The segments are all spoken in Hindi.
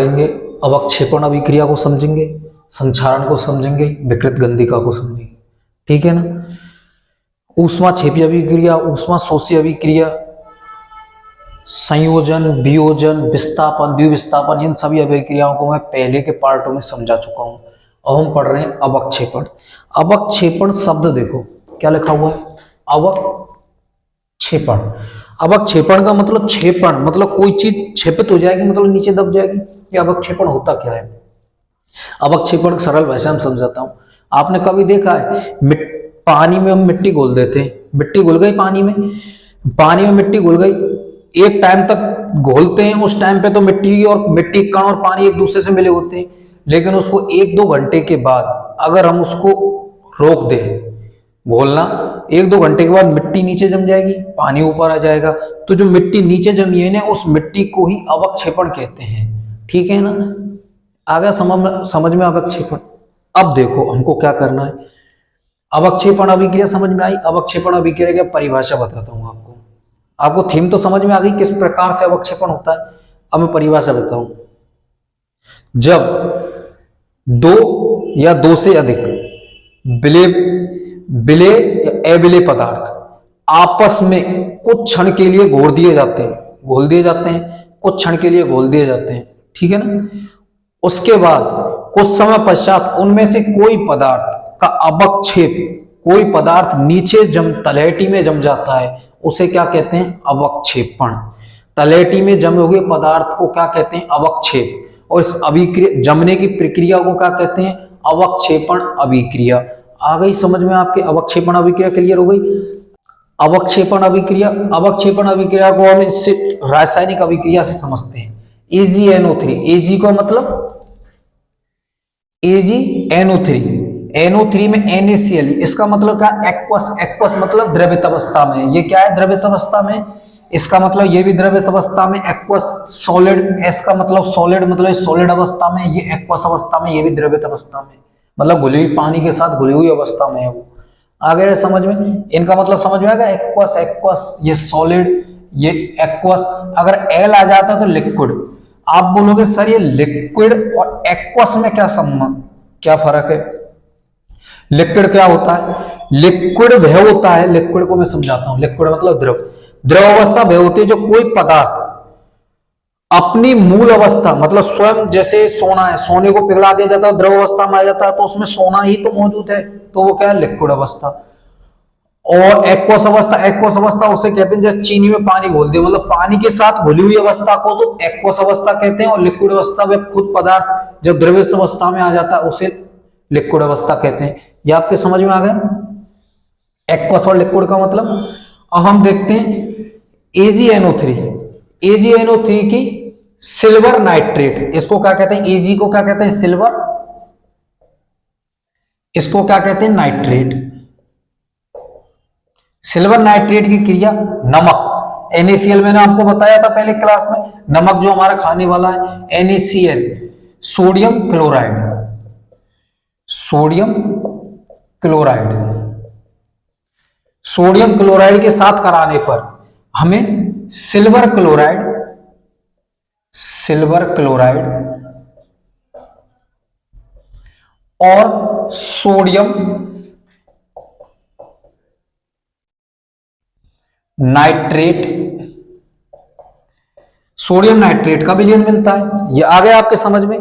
पढ़ेंगे, अवक्षेपण अभिक्रिया को समझेंगे, संक्षारण को समझेंगे, विकृत गंधिका को समझेंगे। ठीक है ना। ऊष्मा क्षेपी अभिक्रिया, ऊष्मा शोषी अभिक्रिया, संयोजन, वियोजन, विस्थापन, द्विविस्थापन, इन सभी अभिक्रियाओं को मैं पहले के पार्टों में समझा चुका हूं। अब हम पढ़ रहे हैं अवक्षेपण। अवक्षेपण शब्द देखो क्या लिखा हुआ है, अवक्षेपण। अवक्षेपण का मतलब क्षेपण, मतलब कोई चीज क्षेपित हो जाएगी, मतलब नीचे दब जाएगी। ये अवक्षेपण होता क्या है? अवक्षेपण सरल भाषा में समझाता हूं। आपने कभी देखा है पानी में हम मिट्टी घोल देते हैं, मिट्टी घुल गई पानी में, पानी में मिट्टी घुल गई, एक टाइम तक घोलते हैं, उस टाइम पे तो मिट्टी कण और पानी एक दूसरे से मिले होते हैं, लेकिन उसको 1-2 घंटे के बाद अगर हम उसको रोक दें घोलना, 1-2 घंटे के बाद मिट्टी नीचे जम जाएगी, पानी ऊपर आ जाएगा। तो जो मिट्टी नीचे जमी है ना, उस मिट्टी को ही अवक्षेपण कहते हैं। ठीक है ना। आ गया समझ में अवक्षेपण। अब देखो हमको क्या करना है। अवक्षेपण अभिक्रिया समझ में आई। अवक्षेपण अभिक्रिया की परिभाषा बताता हूं आपको। आपको थीम तो समझ में आ गई किस प्रकार से अवक्षेपण होता है। अब मैं परिभाषा बताऊं। जब 2 या 2 से अधिक विलेय या अविलेय पदार्थ आपस में कुछ क्षण के लिए घोल दिए जाते हैं, कुछ क्षण के लिए घोल दिए जाते हैं। ठीक है ना। उसके बाद कुछ समय पश्चात उनमें से कोई पदार्थ का अवक्षेप, कोई पदार्थ नीचे तलहटी में जम जाता है, उसे क्या कहते हैं? अवक्षेपण। तलहटी में जमे हुए पदार्थ को क्या कहते हैं? अवक्षेप। और इस अभिक्रिया, जमने की प्रक्रिया को क्या कहते हैं? अवक्षेपण अभिक्रिया। आ गई समझ में आपके? अवक्षेपण अभिक्रिया क्लियर हो गई। अवक्षेपण अभिक्रिया को हम इससे रासायनिक अभिक्रिया से समझते हैं। AgNO3, Ag का मतलब AgNO3, NO3 में NaCl, इसका मतलब क्या? एक्वस मतलब द्रवित अवस्था में। ये क्या है? द्रवित अवस्था में। इसका मतलब ये भी द्रवित अवस्था में। एक्वस सॉलिड, S का मतलब सॉलिड, मतलब सॉलिड अवस्था में, ये एक्वस अवस्था में, ये भी द्रवित अवस्था में, मतलब घुली हुई पानी के साथ घुली हुई अवस्था में है वो। आ गया समझ में? इनका मतलब समझ में आएगा। एक्वस, ये सॉलिड, ये एक्वस। अगर L आ जाता तो लिक्विड। आप बोलोगे सर ये लिक्विड और एक्वस में क्या संबंध, क्या फर्क है? लिक्विड क्या होता है? लिक्विड वह होता है, लिक्विड को मैं समझाता हूं। लिक्विड मतलब द्रव अवस्था वह होती है जो कोई पदार्थ अपनी मूल अवस्था, मतलब स्वयं, जैसे सोना है, सोने को पिघला दिया जाता है, द्रव अवस्था में आ जाता है, तो उसमें सोना ही तो मौजूद है, तो वो क्या है? लिक्विड अवस्था। और एक्वस अवस्था उसे कहते हैं जैसे चीनी में पानी घोल दिया, मतलब पानी के साथ घुली हुई अवस्था को तो एक्वस अवस्था कहते हैं। और लिक्विड अवस्था में खुद पदार्थ जब द्रवित अवस्था में आ जाता है उसे लिक्विड अवस्था कहते हैं। ये आपके समझ में आ गया एक्वस और लिक्विड का मतलब। अब हम देखते हैं AgNO3 की सिल्वर नाइट्रेट, इसको क्या कहते हैं? Ag को क्या कहते हैं? सिल्वर, इसको क्या कहते हैं? नाइट्रेट। सिल्वर नाइट्रेट की क्रिया नमक, NaCl, मैंने आपको बताया था पहले क्लास में, नमक जो हमारा खाने वाला है, NaCl, सोडियम क्लोराइड के साथ कराने पर हमें सिल्वर क्लोराइड और सोडियम नाइट्रेट का विलयन मिलता है। ये आ गया आपके समझ में।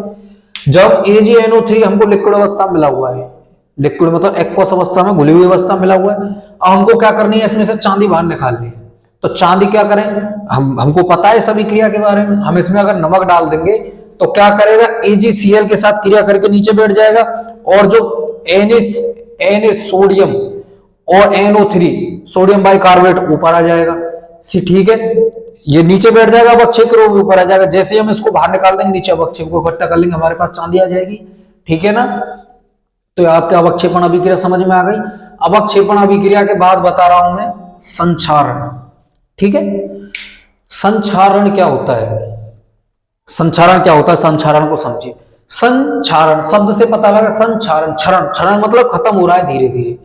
जब AgNO3 हमको लिक्विड अवस्था मिला हुआ है, लिक्विड मतलब एक्वस अवस्था में घुली हुई अवस्था मिला हुआ है, अब हमको क्या करनी है? इसमें से चांदी बाहर निकालनी है। तो चांदी क्या करें? हमको पता है सभी क्रिया के बारे में। हम इसमें अगर नमक डाल देंगे तो क्या करेगा? AgCl के साथ क्रिया करके नीचे बैठ जाएगा, और जो Na सोडियम और NO3 सोडियम बाइकार्बोनेट ऊपर आ जाएगा। ठीक है, ये नीचे बैठ जाएगा, अवक्षेप के रूप में ऊपर आ जाएगा। जैसे ही हम इसको बाहर निकाल देंगे, नीचे अवक्षेप को इकट्ठा कर लेंगे, हमारे पास चांदी आ जाएगी। ठीक है ना। तो आपके अवक्षेपण अभिक्रिया समझ में आ गई। अवक्षेपण अभिक्रिया के बाद बता रहा हूं मैं संक्षारण। ठीक है, संक्षारण क्या होता है? संक्षारण को समझिए। संक्षारण शब्द से पता लगा, क्षरण मतलब खत्म हो रहा है धीरे धीरे।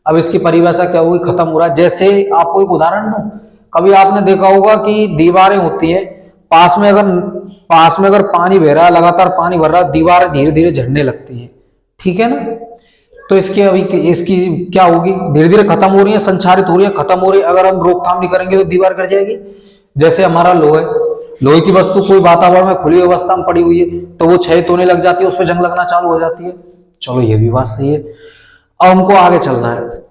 अब इसकी परिभाषा क्या हुई? खत्म हो रहा है। जैसे आपको एक उदाहरण दूं, कभी आपने देखा होगा कि दीवारें होती है, पास में अगर पानी बह रहा है, लगातार पानी भर रहा है, दीवार धीरे धीरे झड़ने लगती है, ठीक है ना। तो इसकी क्या होगी, धीरे धीरे खत्म हो रही है, संचारित हो रही है, खत्म हो रही है। अगर हम रोकथाम नहीं करेंगे तो दीवार गिर जाएगी। जैसे हमारा लोहे की वस्तु कोई वातावरण में खुली अवस्था में पड़ी हुई है तो वो क्षय होने लग जाती है, उस पर जंग लगना चालू हो जाती है। चलो ये भी बात सही है। अब हमको आगे चलना है।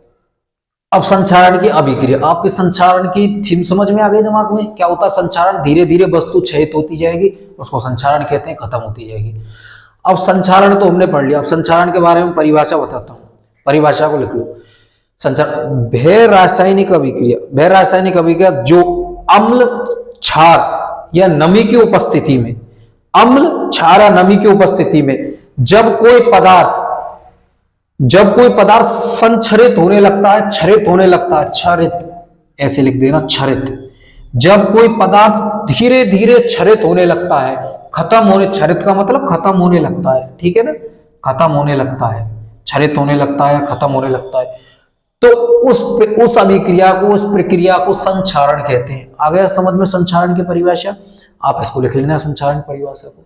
अब संचारण की अभिक्रिया, आपके संचारण की थीम समझ में आ गई दिमाग में? क्या होता है संचारण? धीरे धीरे वस्तु क्षय होती जाएगी, उसको संचारण कहते हैं, खत्म होती जाएगी। अब संचारण तो हमने पढ़ लिया, अब संचारण के बारे में परिभाषा बताता हूं, परिभाषा को लिख लो। संचारण भय रासायनिक अभिक्रिया, भय रासायनिक अभिक्रिया जो अम्ल, क्षार या नमी की उपस्थिति में, अम्ल, क्षार या नमी की उपस्थिति में जब कोई पदार्थ संक्षरित होने लगता है, क्षरित होने लगता है, क्षरित ऐसे लिख देना, क्षरित। जब कोई पदार्थ धीरे धीरे क्षरित होने लगता है, खत्म होने, क्षरित का मतलब खत्म होने लगता है, ठीक है ना, खत्म होने लगता है, क्षरित होने लगता है, खत्म होने लगता है, तो उस अभिक्रिया को, उस प्रक्रिया को संचारण कहते हैं। आ गया समझ में संचारण की परिभाषा? आप इसको लिख लेना, संचारण परिभाषा को।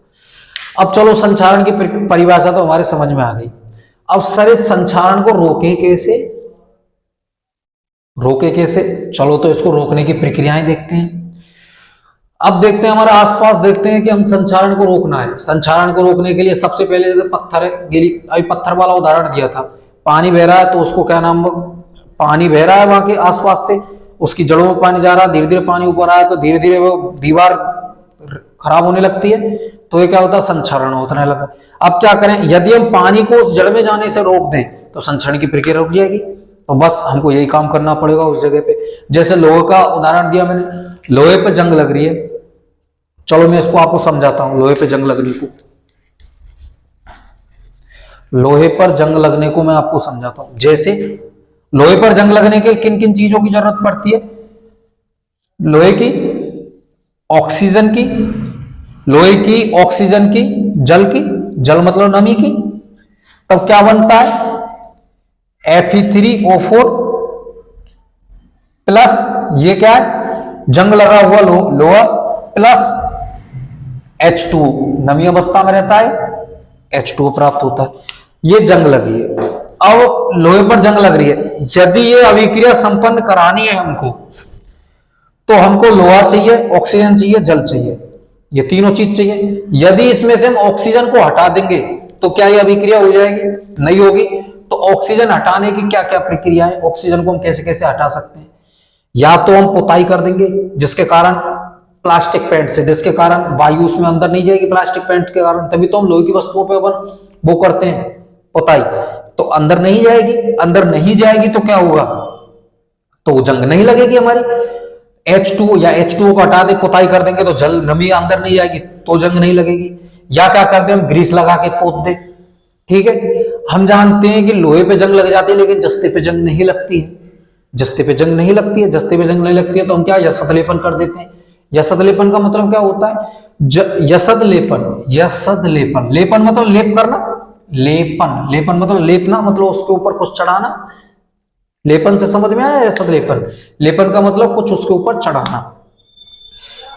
अब चलो संचारण की परिभाषा तो हमारे समझ में आ गई। अब सर इस संचारण को रोके कैसे? रोके कैसे? चलो तो इसको रोकने की प्रक्रियाएं देखते हैं। अब देखते हैं हमारे आसपास, देखते हैं कि हम संचारण को रोकना है। संचारण को रोकने के लिए सबसे पहले जैसे पत्थर है, अभी पत्थर वाला उदाहरण दिया था, पानी बह रहा है तो उसको क्या नाम, पानी बह रहा है वहां के आसपास से, उसकी जड़ों में पानी जा रहा है, धीरे धीरे पानी ऊपर आया तो धीरे धीरे वो दीवार खराब होने लगती है, तो ये क्या होता है, संचारण होने लगा। अब क्या करें, यदि हम पानी को उस जड़ में जाने से रोक दें तो संचरण की प्रक्रिया रुक जाएगी। तो बस हमको यही काम करना पड़ेगा उस जगह पे। जैसे लोहे का उदाहरण दिया मैंने, लोहे पे जंग लग रही है, चलो मैं इसको आपको समझाता हूं। लोहे पे जंग लगने को, लोहे पर जंग लगने को मैं आपको समझाता हूं। जैसे लोहे पर जंग लगने के किन किन चीजों की जरूरत पड़ती है? लोहे की, ऑक्सीजन की, लोहे की, ऑक्सीजन की, जल की, जल मतलब नमी की। तब क्या बनता है, Fe3O4 प्लस ये क्या है, जंग लगा हुआ लोहा प्लस H2 नमी अवस्था में रहता है, H2 प्राप्त होता है। ये जंग लगी है। अब लोहे पर जंग लग रही है, यदि ये अभिक्रिया संपन्न करानी है हमको, तो हमको लोहा चाहिए, ऑक्सीजन चाहिए, जल चाहिए, ये तीनों चीज चाहिए। यदि इसमें से हम ऑक्सीजन को हटा देंगे तो क्या ये अभिक्रिया हो जाएगी? नहीं होगी। तो ऑक्सीजन हटाने की क्या क्या प्रक्रिया है, ऑक्सीजन को हम कैसे कैसे हटा सकते हैं? या तो हम पुताई कर देंगे, जिसके कारण प्लास्टिक पेंट से, जिसके कारण वायु उसमें अंदर नहीं जाएगी, प्लास्टिक पेंट के कारण, तभी तो हम लोहे की वस्तुओं पे अपन वो करते हैं पुताई, तो अंदर नहीं जाएगी। अंदर नहीं जाएगी तो क्या होगा, तो जंग नहीं लगेगी हमारी। H2 या H2O को हटा दे, पुताई कर देंगे तो जल नमी अंदर नहीं जाएगी, तो जंग नहीं लगेगी। या क्या करते हैं, ग्रीस लगा के पोत दे, ठीक है। हम जानते हैं कि लोहे पे जंग लग जाती है, लेकिन जस्ते पे जंग नहीं लगती है, जस्ते पे जंग नहीं लगती है, जस्ते पे जंग नहीं लगती है तो हम क्या, यसद लेपन कर देते हैं। यसद लेपन का मतलब क्या होता है, यसद लेपन, यसद लेपन, लेपन मतलब लेप करना, लेपन, लेपन मतलब लेपना, मतलब उसके ऊपर कुछ चढ़ाना। लेपन से समझ में आया, यसद लेपन, लेपन का मतलब कुछ उसके ऊपर चढ़ाना।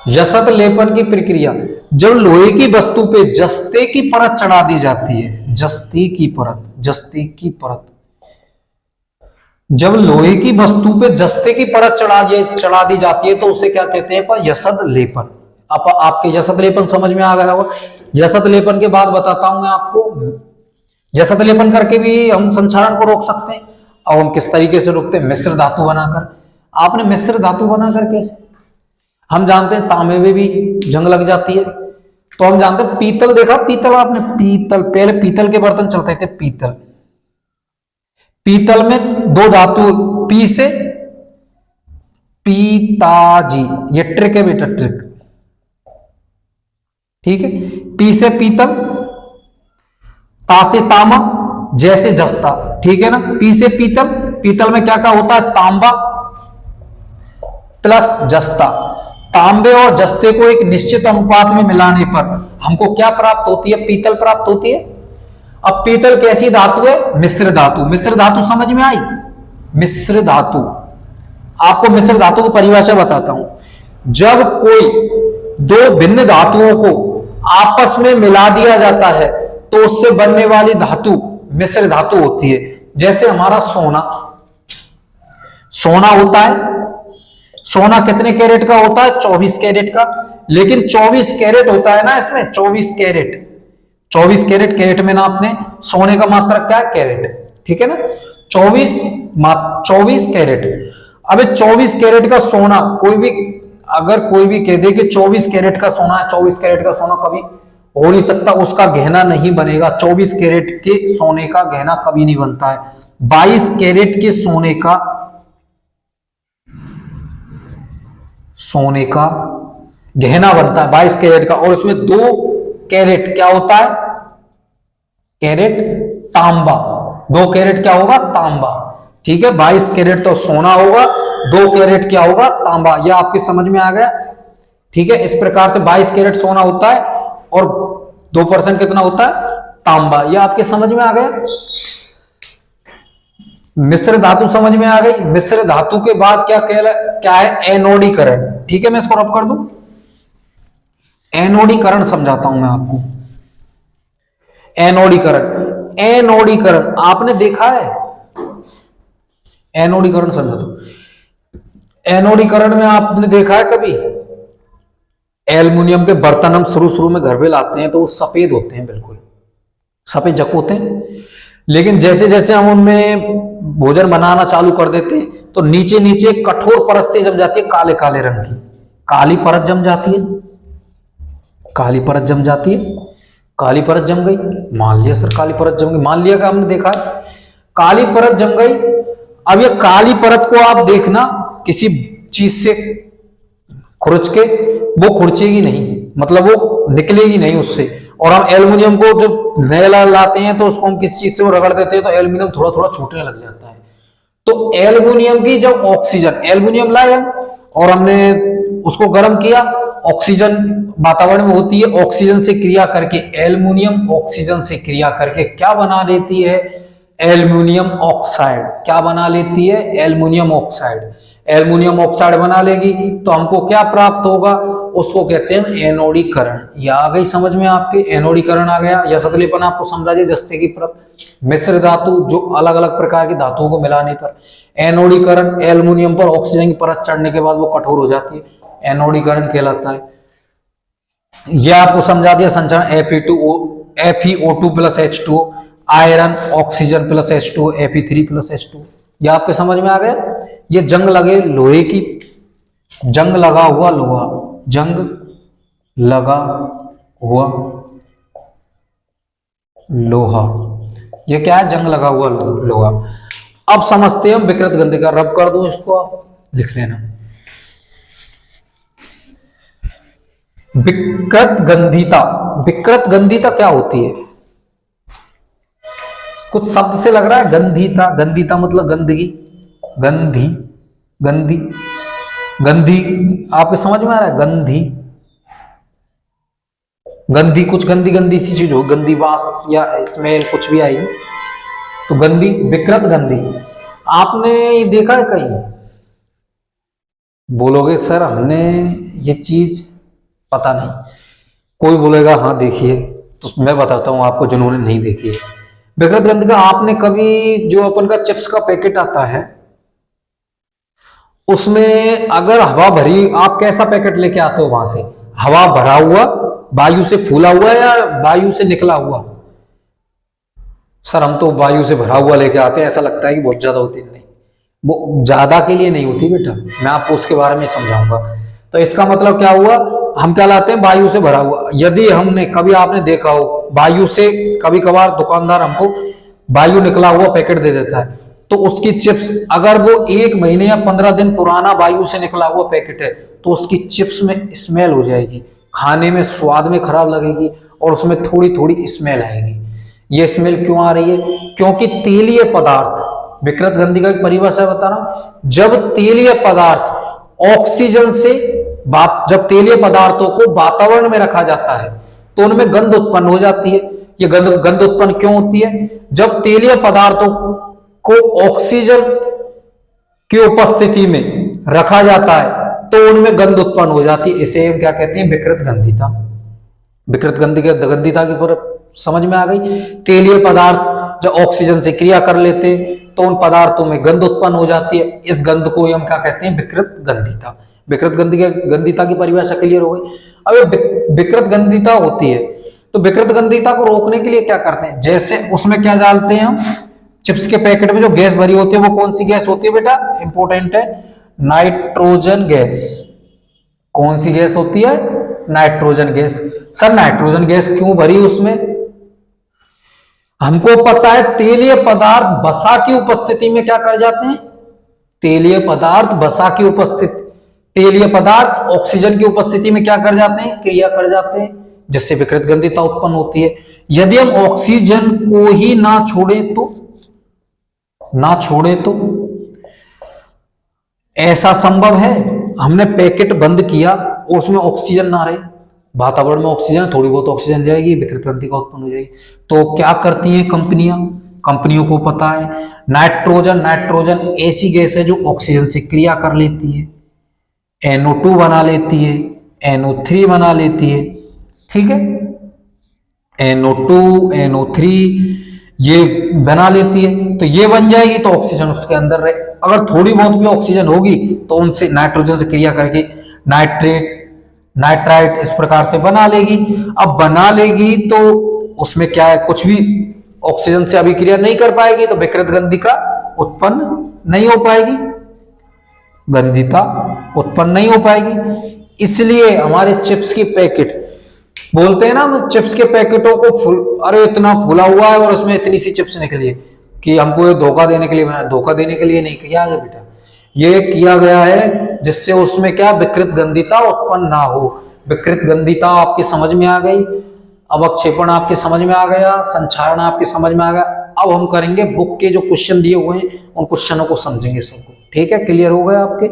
यसद लेपन की प्रक्रिया, जब लोहे की वस्तु पे जस्ते की परत चढ़ा दी जाती है, जस्ते की परत, जस्ते की परत, जब लोहे की वस्तु पे जस्ते की परत चढ़ा दी जाती है तो उसे क्या कहते हैं, यसद लेपन। आपके यसद लेपन समझ में आ गया होगा। यसद लेपन के बाद बताता हूं मैं आपको, यसद लेपन करके भी हम संचारण को रोक सकते हैं। अब हम किस तरीके से रोकते हैं, मिश्र धातु बनाकर। आपने मिश्र धातु बनाकर कैसे, हम जानते हैं तांबे में भी जंग लग जाती है, तो हम जानते हैं पीतल, देखा पीतल आपने, पीतल, पहले पीतल के बर्तन चलते थे, पीतल, पीतल में दो धातु, पी से पीताजी, ये ट्रिक है बेटा, ट्रिक, ठीक है। पी से पीतल, ता से तांबा, जैसे जस्ता, ठीक है ना। पी से पीतल, पीतल में क्या क्या होता है, तांबा प्लस जस्ता। तांबे और जस्ते को एक निश्चित अनुपात में मिलाने पर हमको क्या प्राप्त होती है, पीतल प्राप्त होती है। अब पीतल कैसी धातु है, मिश्र धातु। मिश्र धातु समझ में आई, मिश्र धातु। आपको मिश्र धातु की परिभाषा बताता हूं। जब कोई दो भिन्न धातुओं को आपस में मिला दिया जाता है तो उससे बनने वाली धातु मिश्र धातु होती है। जैसे हमारा सोना, सोना होता है, सोना कितने कैरेट का होता है? 24 कैरेट का। लेकिन 24 कैरेट होता है ना इसमें, 24 कैरेट, 24 कैरेट, कैरेट में नापने, सोने का मात्रक क्या है? कैरेट, ठीक है ना। 24 कैरेट। अबे 24 कैरेट का सोना, कोई भी अगर कोई भी कह दे कि 24 कैरेट का सोना है, 24 कैरेट का सोना कभी हो नहीं सकता, उसका गहना नहीं बनेगा। 24 कैरेट के सोने का गहना कभी नहीं बनता है। 22 कैरेट के सोने का गहना बनता है 22 कैरेट का, और उसमें 2 कैरेट क्या होता है? कैरेट तांबा। 2 कैरेट क्या होगा? तांबा, ठीक है। 22 कैरेट तो सोना होगा, 2 कैरेट क्या होगा? तांबा। यह आपके समझ में आ गया, ठीक है। इस प्रकार से 22 कैरेट सोना होता है और 2% कितना होता है? तांबा। यह आपके समझ में आ गया। मिश्र धातु समझ में आ गई। मिश्र धातु के बाद क्या है? एनोडीकरण, ठीक है। मैं इसको रब कर दूं, एनोडीकरण समझाता हूं मैं आपको। एनोडीकरण, एनोडीकरण आपने देखा है? एनोडीकरण समझा दो। एनोडीकरण में आपने देखा है कभी? एल्युमिनियम के बर्तन हम शुरू में घर पे लाते हैं तो वो सफेद होते हैं, बिल्कुल सफेद जक होते हैं। लेकिन जैसे जैसे हम उनमें भोजन बनाना चालू कर देते हैं तो नीचे नीचे कठोर परत से जम जाती है, काले काले रंग की काली परत जम जाती है, काली परत जम जाती है। काली परत जम गई, मान लिया सर काली परत जम गई, मान लिया कि हमने देखा काली परत जम गई। अब ये काली परत को आप देखना किसी चीज से खुरच के, वो खुरचेगी नहीं, मतलब वो निकलेगी नहीं उससे। और हम एल्युमिनियम को जब नया लाते हैं तो उसको हम किसी चीज से वो रगड़ देते हैं तो एल्युमिनियम थोड़ा थोड़ा छूटने लग जाता है। तो एल्युमिनियम की जब ऑक्सीजन, एल्युमिनियम लाए और हमने उसको गर्म किया, ऑक्सीजन वातावरण में होती है, ऑक्सीजन से क्रिया करके एल्युमिनियम ऑक्सीजन से क्रिया करके क्या बना देती है? Aluminium oxide. क्या बना लेती है? Aluminium oxide. एल्युमिनियम ऑक्साइड बना लेगी तो हमको क्या प्राप्त होगा? उसको कहते हैं एनोडीकरण। यह आ गई समझ में आपके? एनोडीकरण आ गया। या सतलीपन आपको समझा दिया, जस्ते की परत, मिश्र धातु जो अलग अलग प्रकार की धातुओं को मिलाने पर एनोडीकरण, एल्युमिनियम पर ऑक्सीजन की परत चढ़ने के बाद वो कठोर हो जाती है, एनोडीकरण कहलाता है। यह आपको समझा दिया संचरण FeO2 plus H2O, iron oxygen plus H2O, Fe3 plus H2O। यह आपके समझ में आ गया। ये जंग लगे लोहे की, जंग लगा हुआ लोहा, जंग लगा हुआ लोहा, ये क्या है? जंग लगा हुआ लोहा। अब समझते हैं हम विकृत गंधी का, रब कर दो इसको, आप लिख लेना। विकृत गंधीता, विकृत गंधीता क्या होती है? कुछ शब्द से लग रहा है गंधीता, गंधीता मतलब गंदगी, गंधी, गंधी, गंधी आपके समझ में आ रहा है? गंधी, गंधी, कुछ गंदी गंदी सी चीज हो, गंदी वास या स्मेल कुछ भी आई तो गंदी, विकृत गंधी। आपने ये देखा है कहीं? बोलोगे सर हमने ये चीज पता नहीं, कोई बोलेगा हाँ देखिए, तो मैं बताता हूं आपको जिन्होंने नहीं देखी है विकृत गंधी का। आपने कभी जो अपन का चिप्स का पैकेट आता है उसमें अगर हवा भरी, आप कैसा पैकेट लेके आते हो वहां से? हवा भरा हुआ, वायु से फूला हुआ या वायु से निकला हुआ? सर हम तो वायु से भरा हुआ लेके आते हैं, ऐसा लगता है कि बहुत ज्यादा होती है। नहीं, वो ज्यादा के लिए नहीं होती बेटा, मैं आपको उसके बारे में समझाऊंगा। तो इसका मतलब क्या हुआ? हम क्या लाते हैं? वायु से भरा हुआ। यदि हमने कभी, आपने देखा हो वायु से, कभी कभार दुकानदार हमको वायु निकला हुआ पैकेट दे देता है, तो उसकी चिप्स अगर वो 1 महीने या 15 दिन पुराना वायु से निकला हुआ पैकेट है तो उसकी चिप्स में स्मेल हो जाएगी, खाने में स्वाद में खराब लगेगी और उसमें थोड़ी थोड़ी स्मेल आएगी। ये स्मेल क्यों आ रही है? क्योंकि तेलीय पदार्थ, विकृत गंधी का एक परिभाषा बता रहा हूं, जब तेलीय पदार्थ ऑक्सीजन से जब तेलीय पदार्थों को वातावरण में रखा जाता है तो उनमें गंध उत्पन्न हो जाती है। ये गंध उत्पन्न क्यों होती है? जब तेलीय पदार्थों को ऑक्सीजन की उपस्थिति में रखा जाता है तो उनमें गंध उत्पन्न हो जाती है। इसे हम क्या कहते हैं? विकृत गंधिता। विकृत गंधिता की पूरा समझ में आ गई। तेलीय पदार्थ जब ऑक्सीजन से क्रिया कर लेते तो उन पदार्थों में गंध उत्पन्न हो जाती है। इस गंध को हम क्या कहते हैं? विकृत गंधिता। विकृत गंधिता की परिभाषा क्लियर हो गई। अब विकृत गंधिता होती है तो विकृत गंधिता को रोकने के लिए क्या करते हैं? जैसे उसमें क्या डालते हैं हम? चिप्स के पैकेट में जो गैस भरी होती है वो कौन सी गैस होती है बेटा? इंपॉर्टेंट है, नाइट्रोजन गैस। कौन सी गैस होती है? Nitrogen gas. Sir nitrogen gas क्यों भरी उसमें? हमको पता है तेलीय पदार्थ वसा की उपस्थिति में क्या कर जाते हैं? तेलीय पदार्थ वसा की उपस्थिति, तेलीय पदार्थ ऑक्सीजन की उपस्थिति में क्या कर जाते हैं? क्रिया कर जाते हैं, जिससे विकृत गंधिता उत्पन्न होती है। यदि हम ऑक्सीजन को ही ना छोड़ें तो ऐसा संभव है? हमने पैकेट बंद किया और उसमें ऑक्सीजन ना रहे, वातावरण में ऑक्सीजन, थोड़ी बहुत ऑक्सीजन जाएगी, विकृत गंधिता उत्पन्न हो जाएगी। तो क्या करती हैं कंपनियों को पता है नाइट्रोजन ऐसी गैस है जो ऑक्सीजन से क्रिया कर लेती है, NO2 बना लेती है, NO3 बना लेती है, ठीक है, NO2 NO3 ये बना लेती है। तो ये बन जाएगी तो ऑक्सीजन उसके अंदर रहे। अगर थोड़ी बहुत भी ऑक्सीजन होगी तो उनसे नाइट्रोजन से क्रिया करके नाइट्राइट इस प्रकार से बना लेगी। अब बना लेगी तो उसमें क्या है? कुछ भी ऑक्सीजन से अभी क्रिया नहीं कर पाएगी तो विकृत गंधिता उत्पन्न नहीं हो पाएगी, गंधिता उत्पन्न नहीं हो पाएगी। इसलिए हमारे चिप्स की पैकेट बोलते हैं ना, हम चिप्स के पैकेटों को अरे इतना फूला हुआ है और उसमें इतनी सी चिप्स निकली है कि हमको ये धोखा देने के लिए बनाया। धोखा देने के लिए नहीं किया गया बेटा, ये किया गया है जिससे उसमें क्या? विकृत गंधिता उत्पन्न ना हो। विकृत गंधिता आपकी समझ में आ गई, अवक्षेपण आपकी समझ में आ गया, संक्षारण आपकी समझ में आ गया। अब हम करेंगे बुक के जो क्वेश्चन दिए हुए हैं उन क्वेश्चनों को समझेंगे सबको, ठीक है? क्लियर हो गया आपके?